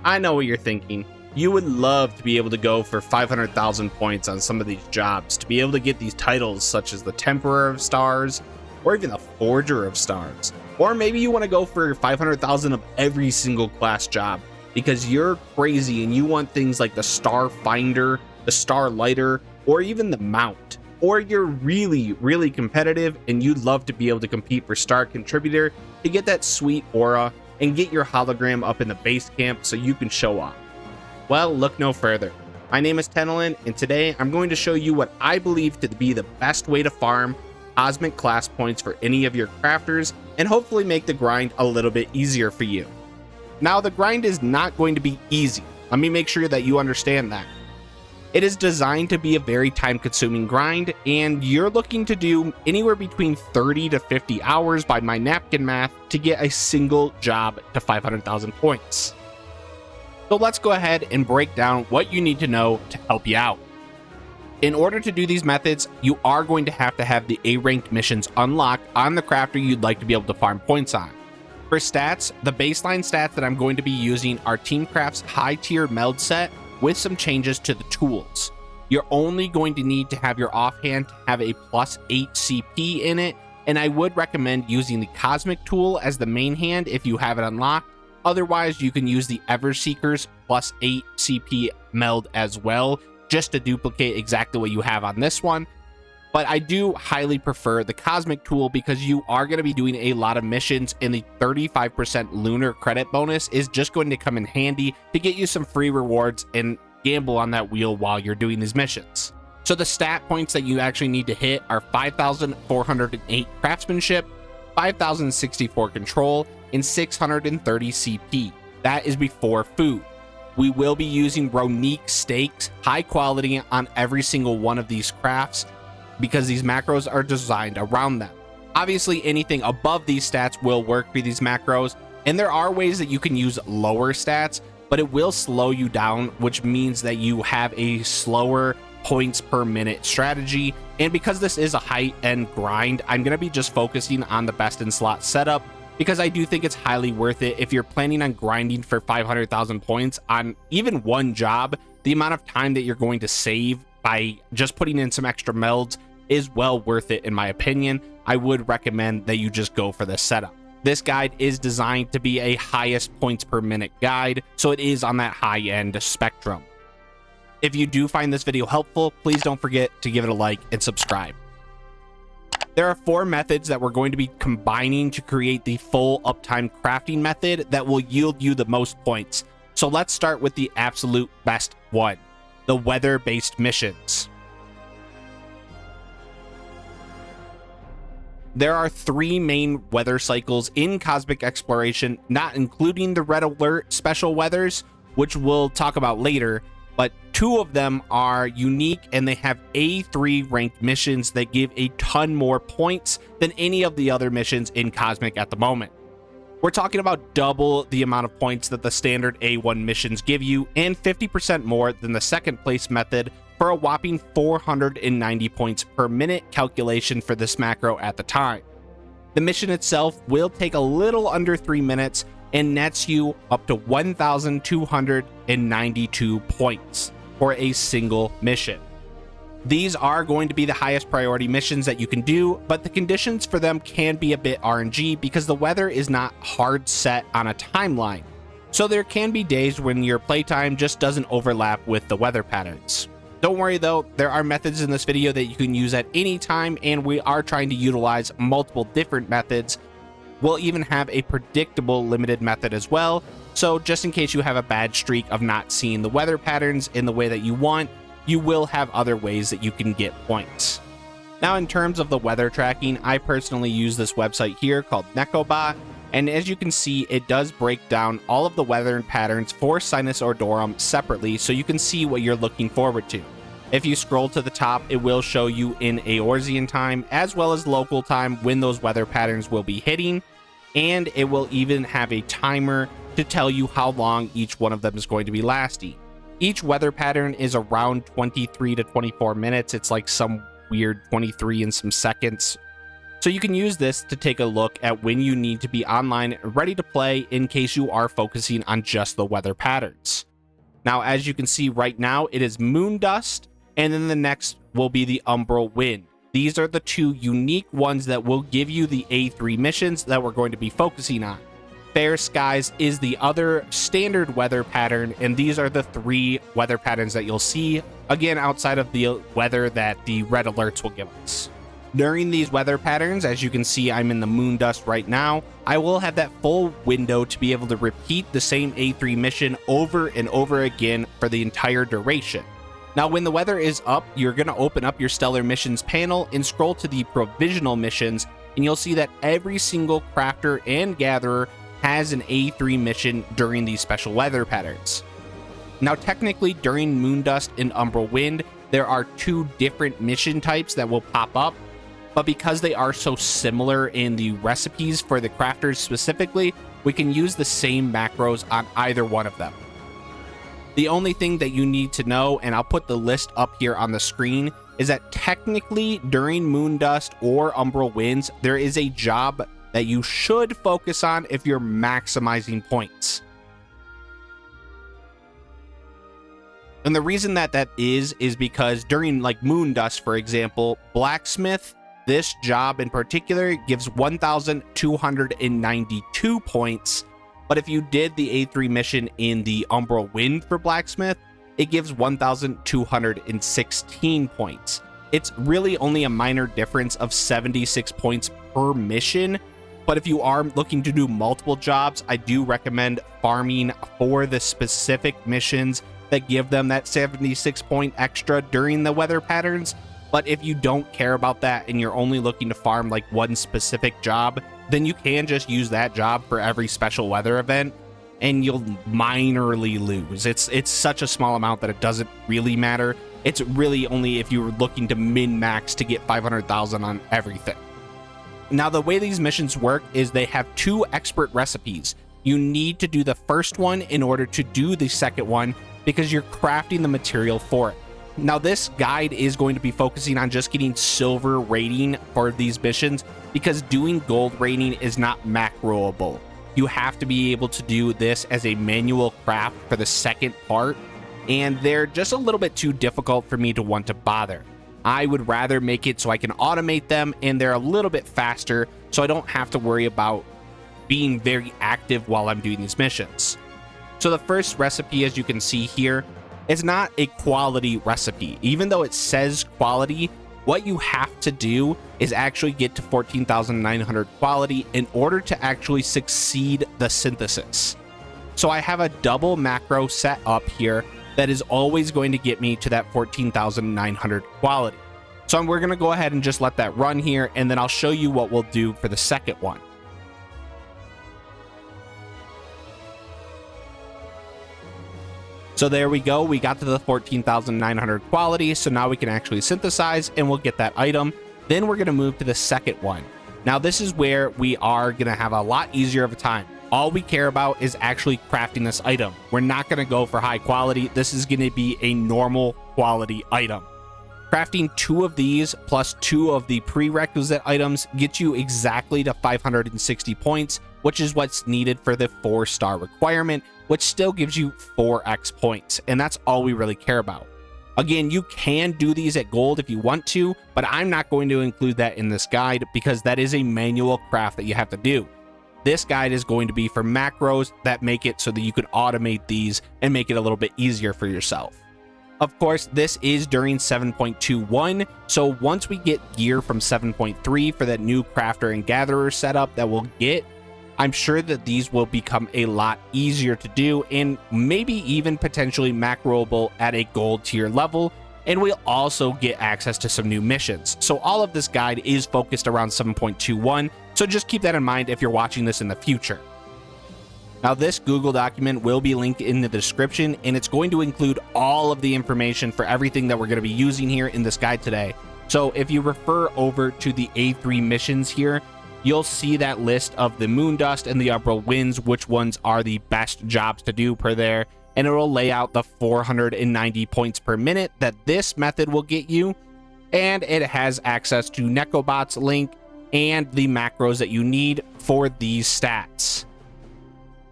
I know what you're thinking. You would love to be able to go for 500,000 points on some of these jobs, to be able to get these titles such as the Temperer of Stars, or even the Forger of Stars. Or maybe you want to go for 500,000 of every single class job, because you're crazy and you want things like the Star Finder, the Star Lighter, or even the Mount. Or you're really competitive and you'd love to be able to compete for Star Contributor to get that sweet aura and get your hologram up in the base camp so you can show off. Well, look no further. My name is Tenelin, and today I'm going to show you what I believe to be the best way to farm cosmic class points for any of your crafters and hopefully make the grind a little bit easier for you. Now, the grind is not going to be easy. Let me make sure that you understand that. It is designed to be a very time-consuming grind, and you're looking to do anywhere between 30 to 50 hours by my napkin math to get a single job to 500,000 points. So let's go ahead and break down what you need to know to help you out. In order to do these methods, you are going to have the A-ranked missions unlocked on the crafter you'd like to be able to farm points on. For stats, the baseline stats that I'm going to be using are Teamcraft's high-tier meld set with some changes to the tools. You're only going to need to have your offhand to have a +8 CP in it, and I would recommend using the Cosmic tool as the main hand if you have it unlocked. Otherwise, you can use the Everseeker's +8 CP meld as well, just to duplicate exactly what you have on this one. But I do highly prefer the Cosmic tool because you are going to be doing a lot of missions, and the 35% lunar credit bonus is just going to come in handy to get you some free rewards and gamble on that wheel while you're doing these missions. So the stat points that you actually need to hit are 5,408 craftsmanship, 5,064 control, and 630 CP. That is before food. We will be using Ronique steaks, high quality on every single one of these crafts, because these macros are designed around them. Obviously, anything above these stats will work for these macros, and there are ways that you can use lower stats, but it will slow you down, which means that you have a slower points per minute strategy. And because this is a high-end grind, I'm going to be just focusing on the best in slot setup, because I do think it's highly worth it. If you're planning on grinding for 500,000 points on even one job, the amount of time that you're going to save by just putting in some extra melds is well worth it in my opinion. I would recommend that you just go for this setup. This guide is designed to be a highest points per minute guide, so it is on that high-end spectrum. If you do find this video helpful, please don't forget to give it a like and subscribe. There are 4 methods that we're going to be combining to create the full uptime crafting method that will yield you the most points. So let's start with the absolute best one, the weather-based missions. There are 3 main weather cycles in Cosmic Exploration, not including the Red Alert special weathers, which we'll talk about later, but 2 of them are unique and they have A3 ranked missions that give a ton more points than any of the other missions in Cosmic at the moment. We're talking about double the amount of points that the standard A1 missions give you, and 50% more than the second place method, for a whopping 490 points per minute calculation for this macro at the time. The mission itself will take a little under 3 minutes and nets you up to 1,292 points for a single mission. These are going to be the highest priority missions that you can do, but the conditions for them can be a bit RNG because the weather is not hard set on a timeline. So there can be days when your playtime just doesn't overlap with the weather patterns. Don't worry though, there are methods in this video that you can use at any time, and we are trying to utilize multiple different methods. We'll even have a predictable limited method as well, so just in case you have a bad streak of not seeing the weather patterns in the way that you want, you will have other ways that you can get points. Now, in terms of the weather tracking, I personally use this website here called Nekobot, and as you can see, it does break down all of the weather and patterns for Sinus Ordorum separately, so you can see what you're looking forward to. If you scroll to the top, it will show you in Eorzean time as well as local time when those weather patterns will be hitting, and it will even have a timer to tell you how long each one of them is going to be lasting. Each weather pattern is around 23 to 24 minutes. It's like some weird 23 and some seconds So you can use this to take a look at when you need to be online ready to play in case you are focusing on just the weather patterns. Now, as you can see right now, it is moon dust, and then the next will be the umbral wind. These are the two unique ones that will give you the A3 missions that we're going to be focusing on. Fair skies is the other standard weather pattern, and these are the three weather patterns that you'll see, again, outside of the weather that the red alerts will give us. During these weather patterns, as you can see, I'm in the moon dust right now, I will have that full window to be able to repeat the same A3 mission over and over again for the entire duration. Now, when the weather is up, you're going to open up your stellar missions panel and scroll to the provisional missions, and you'll see that every single crafter and gatherer has an A3 mission during these special weather patterns. Now, technically, during moon dust and umbral wind, there are two different mission types that will pop up, but because they are so similar in the recipes for the crafters specifically, we can use the same macros on either one of them. The only thing that you need to know, and I'll put the list up here on the screen, is that technically during moon dust or umbral winds, there is a job that you should focus on if you're maximizing points. And the reason that is because during like moon dust, for example, blacksmith, this job in particular gives 1,292 points, but if you did the A3 mission in the umbral wind for blacksmith, it gives 1,216 points. It's really only a minor difference of 76 points per mission, but if you are looking to do multiple jobs, I do recommend farming for the specific missions that give them that 76 point extra during the weather patterns. But if you don't care about that and you're only looking to farm like one specific job, then you can just use that job for every special weather event and you'll minorly lose. It's such a small amount that it doesn't really matter. It's really only if you were looking to min-max to get 500,000 on everything. Now, the way these missions work is they have two expert recipes. You need to do the first one in order to do the second one because you're crafting the material for it. Now, this guide is going to be focusing on just getting silver rating for these missions because doing gold rating is not macroable. You have to be able to do this as a manual craft for the second part, and they're just a little bit too difficult for me to want to bother. I would rather make it so I can automate them and they're a little bit faster so I don't have to worry about being very active while I'm doing these missions. So the first recipe, as you can see here, is not a quality recipe. Even though it says quality, what you have to do is actually get to 14,900 quality in order to actually succeed the synthesis. So I have a double macro set up here that is always going to get me to that 14,900 quality. So we're going to go ahead and just let that run here, and then I'll show you what we'll do for the second one. So there we go, we got to the 14,900 quality, so now we can actually synthesize and we'll get that item. Then we're gonna move to the second one. Now this is where we are gonna have a lot easier of a time. All we care about is actually crafting this item. We're not gonna go for high quality, this is gonna be a normal quality item. Crafting 2 of these plus 2 of the prerequisite items gets you exactly to 560 points, which is what's needed for the 4-star requirement, which still gives you 4x points, and that's all we really care about. Again, you can do these at gold if you want to, but I'm not going to include that in this guide because that is a manual craft that you have to do. This guide is going to be for macros that make it so that you can automate these and make it a little bit easier for yourself. Of course, this is during 7.21, so once we get gear from 7.3 for that new crafter and gatherer setup that we'll get, I'm sure that these will become a lot easier to do and maybe even potentially macroable at a gold tier level, and we'll also get access to some new missions. So all of this guide is focused around 7.21, so just keep that in mind if you're watching this in the future. Now, this Google document will be linked in the description, and it's going to include all of the information for everything that we're going to be using here in this guide today. So if you refer over to the A3 missions here, you'll see that list of the moon dust and the umbral winds, which ones are the best jobs to do per there, and it will lay out the 490 points per minute that this method will get you, and it has access to Nekobot's link and the macros that you need for these stats.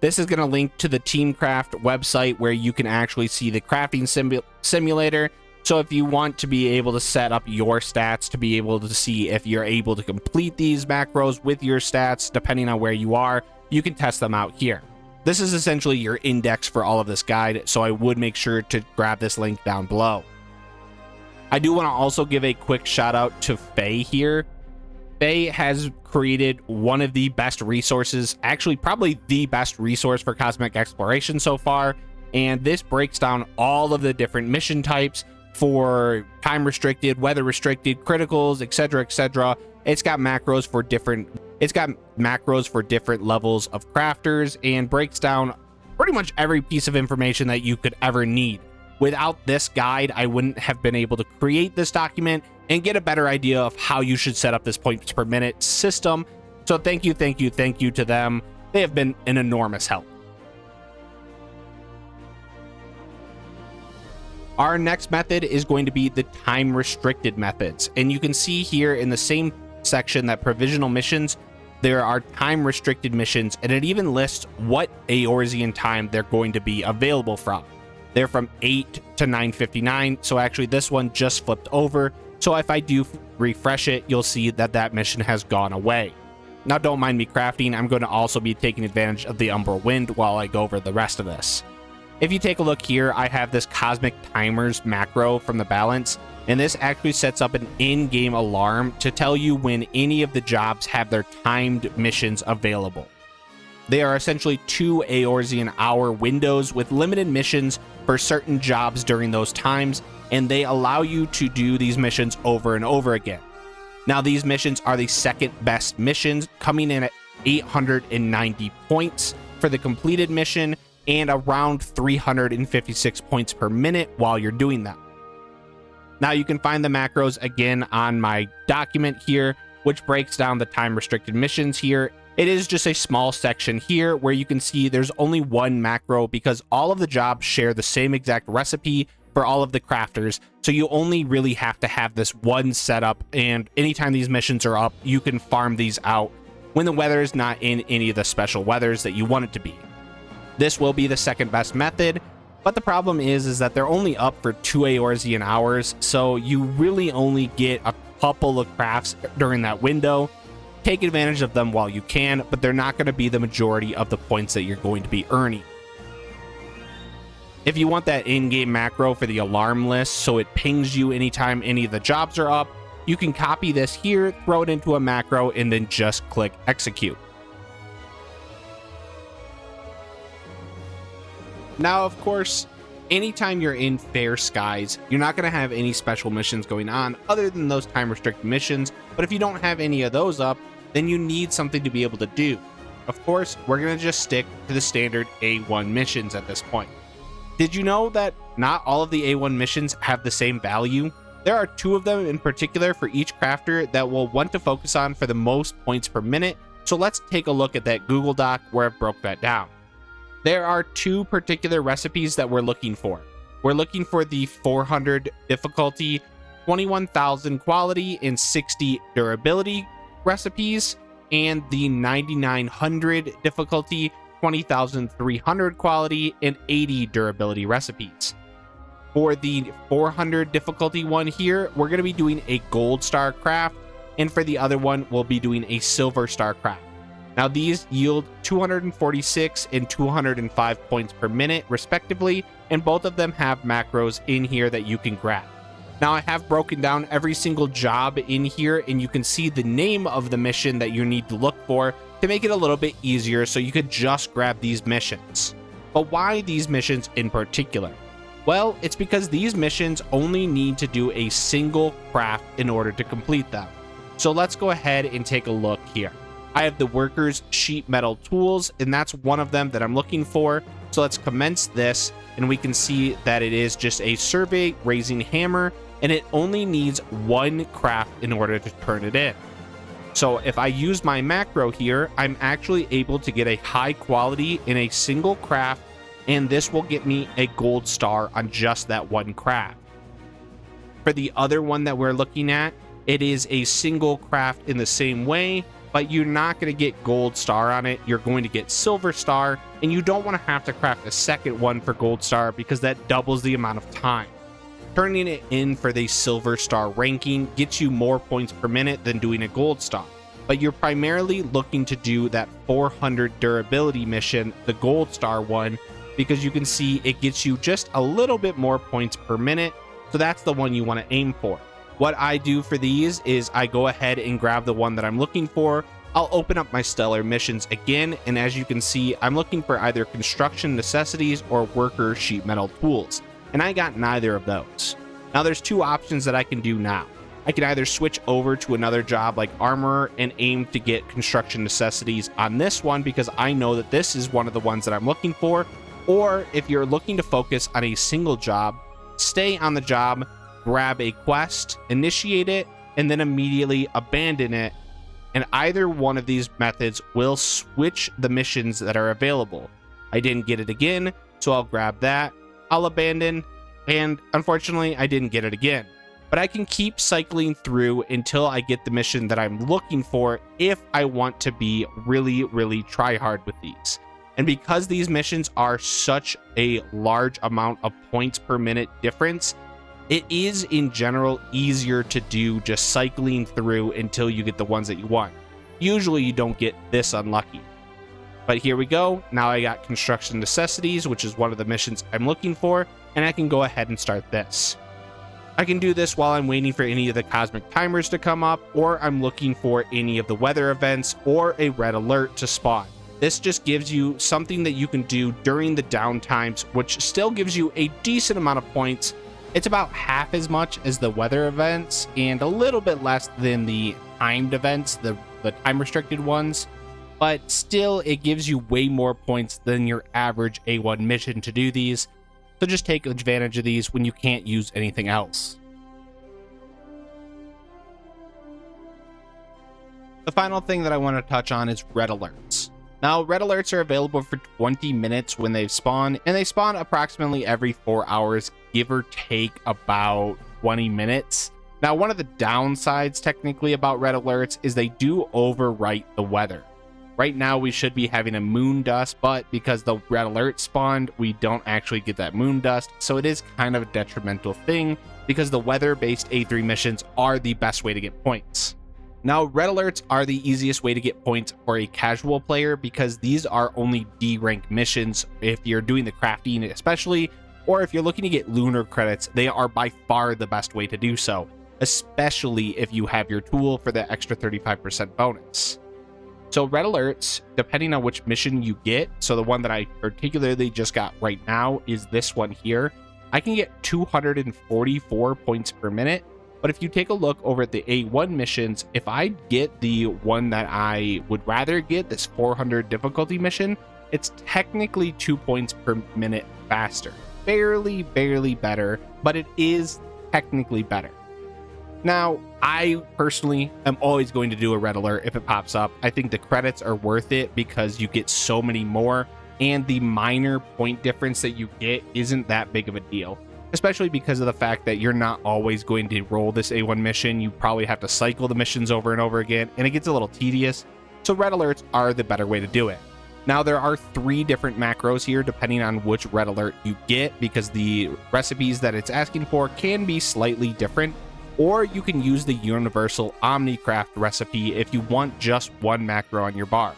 This is going to link to the Teamcraft website where you can actually see the crafting simulator. So if you want to be able to set up your stats to be able to see if you're able to complete these macros with your stats, depending on where you are, you can test them out here. This is essentially your index for all of this guide, so I would make sure to grab this link down below. I do want to also give a quick shout out to Faye here. Faye has created one of the best resources, actually probably the best resource for cosmic exploration so far, and this breaks down all of the different mission types for time restricted, weather restricted, criticals, etc., etc. It's got macros for different levels of crafters and breaks down pretty much every piece of information that you could ever need. Without this guide, I wouldn't have been able to create this document and get a better idea of how you should set up this points per minute system. So thank you to them. They have been an enormous help. Our next method is going to be the time restricted methods. And you can see here in the same section that provisional missions, there are time restricted missions, and it even lists what Eorzean time they're going to be available from. They're from 8 to 9:59. So actually this one just flipped over. So if I do refresh it, you'll see that that mission has gone away. Now don't mind me crafting. I'm going to also be taking advantage of the Umbral Wind while I go over the rest of this. If you take a look here, I have this Cosmic Timers macro from the balance, and this actually sets up an in-game alarm to tell you when any of the jobs have their timed missions available. They are essentially 2 Eorzean hour windows with limited missions for certain jobs during those times, and they allow you to do these missions over and over again. Now, these missions are the second best missions, coming in at 890 points for the completed mission, and around 356 points per minute while you're doing them. Now you can find the macros again on my document here, which breaks down the time restricted missions here. It is just a small section here where you can see there's only one macro because all of the jobs share the same exact recipe for all of the crafters. So you only really have to have this one setup, and anytime these missions are up, you can farm these out when the weather is not in any of the special weathers that you want it to be. This will be the second best method, but the problem is that they're only up for 2 Eorzean hours, so you really only get a couple of crafts during that window. Take advantage of them while you can, but they're not going to be the majority of the points that you're going to be earning. If you want that in-game macro for the alarm list so it pings you anytime any of the jobs are up, you can copy this here, throw it into a macro, and then just click execute. Now, of course, anytime you're in fair skies, you're not going to have any special missions going on other than those time restricted missions. But if you don't have any of those up, then you need something to be able to do. Of course, we're going to just stick to the standard A1 missions at this point. Did you know that not all of the A1 missions have the same value? There are 2 of them in particular for each crafter that we'll want to focus on for the most points per minute. So let's take a look at that Google Doc where I broke that down. There are 2 particular recipes that we're looking for. We're looking for the 400 difficulty, 21,000 quality, and 60 durability recipes, and the 9,900 difficulty, 20,300 quality, and 80 durability recipes. For the 400 difficulty one here, we're going to be doing a gold star craft, and for the other one, we'll be doing a silver star craft. Now these yield 246 and 205 points per minute respectively, and both of them have macros in here that you can grab. Now I have broken down every single job in here, and you can see the name of the mission that you need to look for to make it a little bit easier so you could just grab these missions. But why these missions in particular? Well, it's because these missions only need to do a single craft in order to complete them. So let's go ahead and take a look here. I have the workers sheet metal tools, and that's one of them that I'm looking for. So let's commence this, and we can see that it is just a survey raising hammer, and it only needs 1 craft in order to turn it in. So if I use my macro here, I'm actually able to get a high quality in a single craft, and this will get me a gold star on just that 1 craft. For the other one that we're looking at, It is a single craft in the same way, but you're not going to get gold star on it. You're going to get silver star, and you don't want to have to craft a second one for gold star because that doubles the amount of time. Turning it in for the silver star ranking gets you more points per minute than doing a gold star, but you're primarily looking to do that 400 durability mission, the gold star one, because you can see it gets you just a little bit more points per minute, so that's the one you want to aim for. What I do for these is I go ahead and grab the one that I'm looking for. I'll open up my stellar missions again, and as you can see, I'm looking for either construction necessities or worker sheet metal tools, and I got neither of those. Now there's two options that I can do now. I can either switch over to another job like armorer and aim to get construction necessities on this one because I know that this is one of the ones that I'm looking for, or if you're looking to focus on a single job, stay on the job, grab a quest, initiate it, and then immediately abandon it, and either one of these methods will switch the missions that are available. I didn't get it again, so I'll grab that, I'll abandon, and unfortunately I didn't get it again. But I can keep cycling through until I get the mission that I'm looking for if I want to be really try hard with these. And because these missions are such a large amount of points per minute difference, it is in general easier to do just cycling through until you get the ones that you want. Usually you don't get this unlucky. But here we go. Now I got construction necessities, which is one of the missions I'm looking for, and I can go ahead and start this. I can do this while I'm waiting for any of the cosmic timers to come up, or I'm looking for any of the weather events or a red alert to spawn. This just gives you something that you can do during the downtimes, which still gives you a decent amount of points. It's about half as much as the weather events and a little bit less than the timed events, the time restricted ones, but still it gives you way more points than your average A1 mission to do these. So just take advantage of these when you can't use anything else. The final thing that I want to touch on is red alerts. Now, red alerts are available for 20 minutes when they spawn, and they spawn approximately every 4 hours, give or take about 20 minutes. Now, one of the downsides technically about red alerts is they do overwrite the weather. Right now, we should be having a moon dust, but because the red alert spawned, we don't actually get that moon dust, so it is kind of a detrimental thing because the weather-based A3 missions are the best way to get points. Now, red alerts are the easiest way to get points for a casual player because these are only D rank missions if you're doing the crafting especially, or if you're looking to get lunar credits, they are by far the best way to do so, especially if you have your tool for the extra 35% bonus. So red alerts, depending on which mission you get, so the one that I particularly just got right now is this one here, I can get 244 points per minute. But if you take a look over at the A1 missions, if I get the one that I would rather get, this 400 difficulty mission, it's technically 2 points per minute faster. Barely better, but it is technically better. Now, I personally am always going to do a red alert if it pops up. I think the credits are worth it because you get so many more, and the minor point difference that you get isn't that big of a deal. Especially because of the fact that you're not always going to roll this A1 mission. You probably have to cycle the missions over and over again, and it gets a little tedious. So red alerts are the better way to do it. Now, there are 3 different macros here depending on which red alert you get because the recipes that it's asking for can be slightly different, or you can use the universal Omnicraft recipe if you want just one macro on your bar.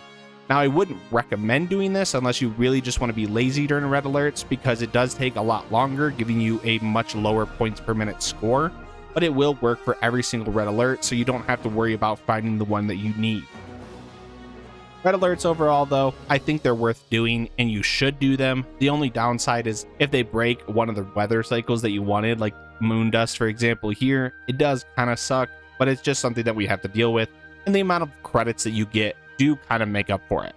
Now, I wouldn't recommend doing this unless you really just want to be lazy during red alerts because it does take a lot longer, giving you a much lower points per minute score, but it will work for every single red alert, so you don't have to worry about finding the one that you need. Red alerts overall, though, I think they're worth doing, and you should do them. The only downside is if they break one of the weather cycles that you wanted, like moon dust, for example, here, it does kind of suck, but it's just something that we have to deal with, and the amount of credits that you get do kind of make up for it.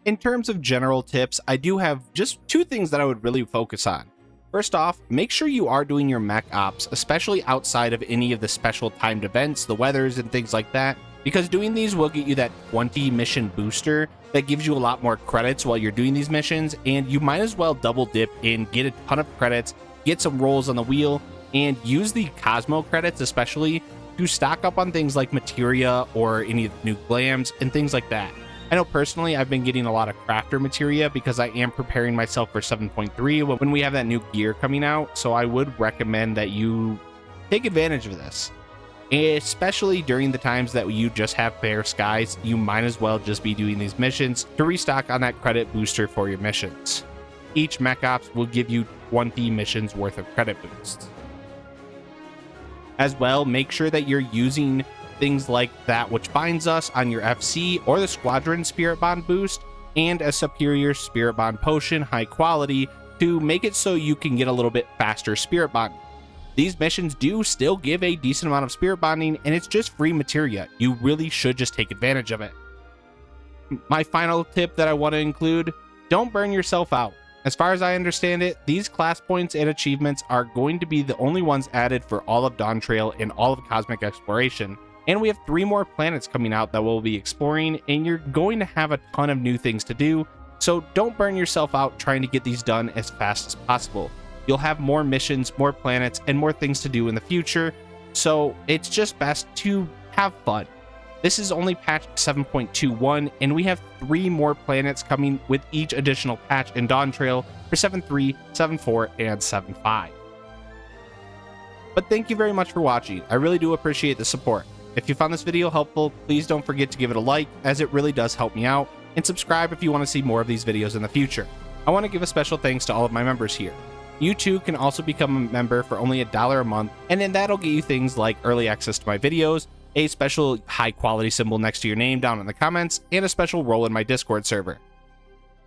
In terms of general tips, I do have just 2 things that I would really focus on. First off, make sure you are doing your mech ops, especially outside of any of the special timed events, the weathers and things like that, because doing these will get you that 20 mission booster that gives you a lot more credits while you're doing these missions, and you might as well double dip and get a ton of credits, get some rolls on the wheel, and use the Cosmo credits especially to stock up on things like materia or any of the new glams and things like that. I know personally I've been getting a lot of crafter materia because I am preparing myself for 7.3 when we have that new gear coming out, so I would recommend that you take advantage of this. Especially during the times that you just have bare skies, you might as well just be doing these missions to restock on that credit booster for your missions. Each mech ops will give you 20 missions worth of credit boosts. As well, make sure that you're using things like that which binds us on your FC or the squadron spirit bond boost and a superior spirit bond potion high quality to make it so you can get a little bit faster spirit bond. These missions do still give a decent amount of spirit bonding, and it's just free materia. You really should just take advantage of it. My final tip that I want to include, don't burn yourself out. As far as I understand it, these class points and achievements are going to be the only ones added for all of Dawn Trail and all of Cosmic Exploration. And we have 3 more planets coming out that we'll be exploring, and you're going to have a ton of new things to do. So don't burn yourself out trying to get these done as fast as possible. You'll have more missions, more planets, and more things to do in the future, so it's just best to have fun. This is only patch 7.21, and we have 3 more planets coming with each additional patch in Dawn Trail for 7.3, 7.4, and 7.5. But thank you very much for watching. I really do appreciate the support. If you found this video helpful, please don't forget to give it a like, as it really does help me out, and subscribe if you want to see more of these videos in the future. I want to give a special thanks to all of my members here. You too can also become a member for only $1 a month, and then that'll get you things like early access to my videos, a special high quality symbol next to your name down in the comments, and a special role in my Discord server.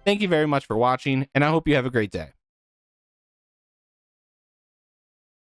Thank you very much for watching, and I hope you have a great day.